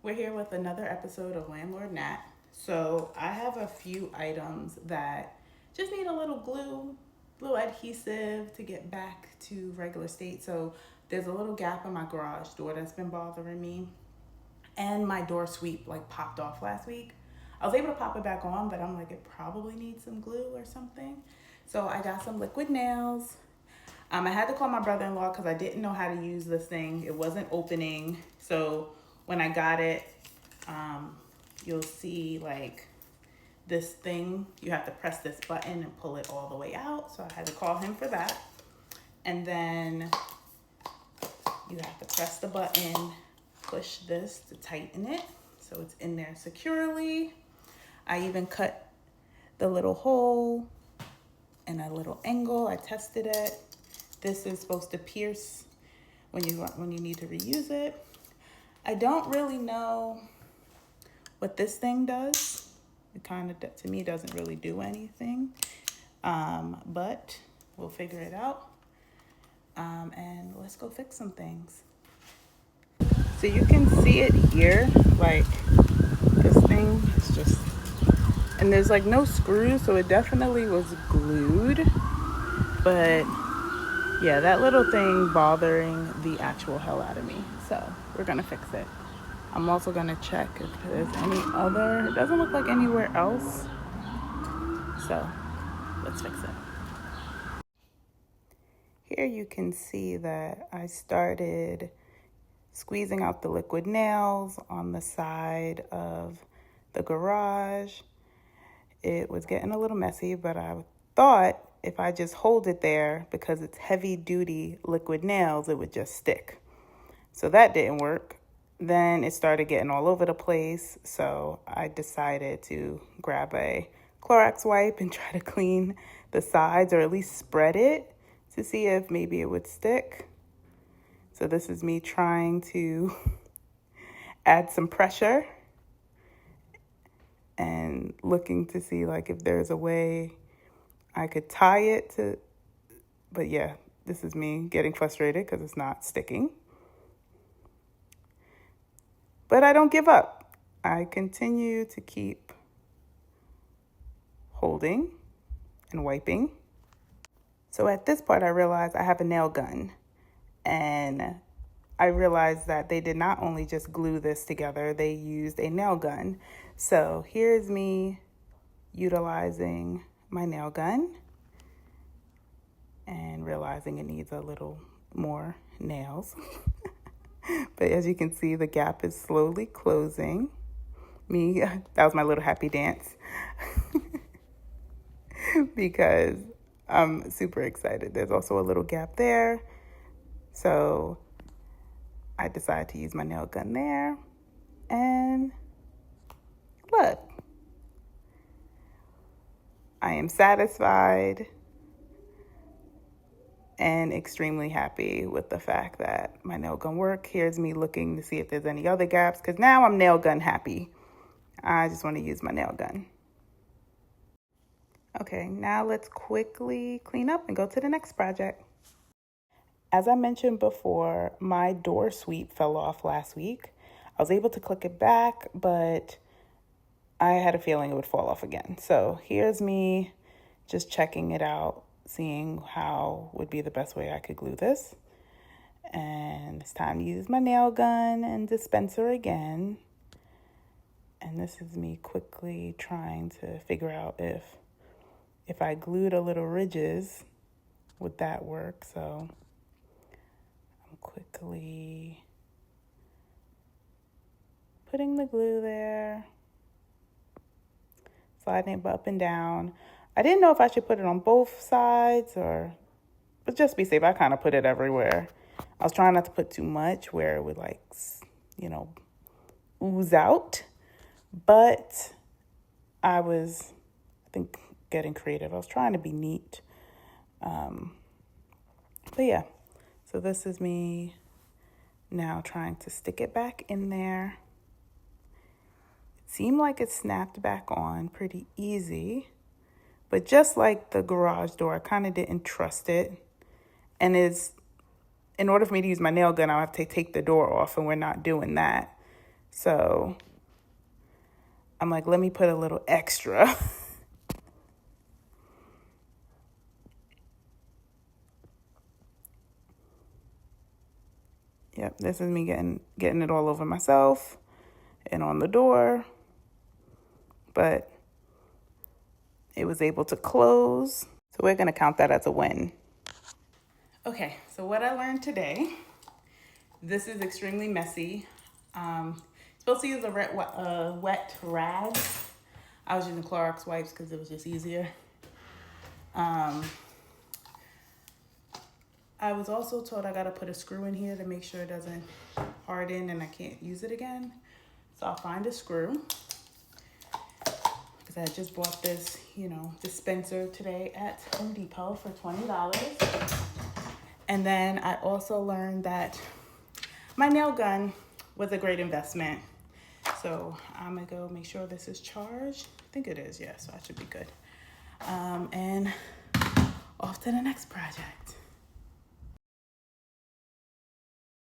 We're here with another episode of Landlord Nat. So I have a few items that just need a little glue, little adhesive to get back to regular state. So there's a little gap in my garage door that's been bothering me. And my door sweep like popped off last week. I was able to pop it back on, but I'm like, it probably needs some glue or something. So I got some liquid nails. I had to call my brother-in-law because I didn't know how to use this thing. It wasn't opening. So when I got it, um, you'll see like this thing. You have to press this button and pull it all the way out. So I had to call him for that. And then you have to press the button, push this to tighten it so it's in there securely. I even cut the little hole in a little angle. I tested it. This is supposed to pierce when you need to reuse it. I don't really know what this thing does. It kind of, to me, doesn't really do anything, but we'll figure it out. And let's go fix some things. So you can see it here, like this thing is just, and there's like no screws, so it definitely was glued, but yeah, that little thing bothering the actual hell out of me. So we're gonna fix it. I'm also gonna check if there's any other, it doesn't look like anywhere else. So let's fix it. Here you can see that I started squeezing out the liquid nails on the side of the garage. It was getting a little messy, but I thought if I just hold it there, because it's heavy duty liquid nails, it would just stick. So that didn't work. Then it started getting all over the place. So I decided to grab a Clorox wipe and try to clean the sides, or at least spread it to see if maybe it would stick. So this is me trying to add some pressure and looking to see like if there's a way I could tie it to, but yeah, this is me getting frustrated because it's not sticking. But I don't give up. I continue to keep holding and wiping. So at this part, I realized I have a nail gun. And I realized that they did not only just glue this together, they used a nail gun. So here's me utilizing my nail gun and realizing it needs a little more nails. But as you can see, the gap is slowly closing. That was my little happy dance. Because I'm super excited. There's also a little gap there. So I decided to use my nail gun there. And look, I am satisfied and extremely happy with the fact that my nail gun worked. Here's me looking to see if there's any other gaps, because now I'm nail gun happy. I just want to use my nail gun. Okay, now let's quickly clean up and go to the next project. As I mentioned before, my door sweep fell off last week. I was able to click it back, but I had a feeling it would fall off again. So here's me just checking it out, seeing how would be the best way I could glue this. And it's time to use my nail gun and dispenser again. And this is me quickly trying to figure out if I glued a little ridges, would that work? So I'm quickly putting the glue there, sliding it up and down. I didn't know if I should put it on both sides but just be safe, I kind of put it everywhere. I was trying not to put too much where it would ooze out. But I think, getting creative. I was trying to be neat. But yeah, so this is me now trying to stick it back in there. It seemed like it snapped back on pretty easy. But just like the garage door, I kind of didn't trust it. And in order for me to use my nail gun, I'll have to take the door off, and we're not doing that. So I'm like, let me put a little extra. Yep, this is me getting it all over myself and on the door. But it was able to close. So we're going to count that as a win. Okay, so what I learned today, this is extremely messy. Supposed to use a wet rag. I was using Clorox wipes because it was just easier. I was also told I gotta put a screw in here to make sure it doesn't harden and I can't use it again. So I'll find a screw. Because I just bought this, dispenser today at Home Depot for $20. And then I also learned that my nail gun was a great investment. So I'm gonna go make sure this is charged. I think it is, yeah, so I should be good. And off to the next project.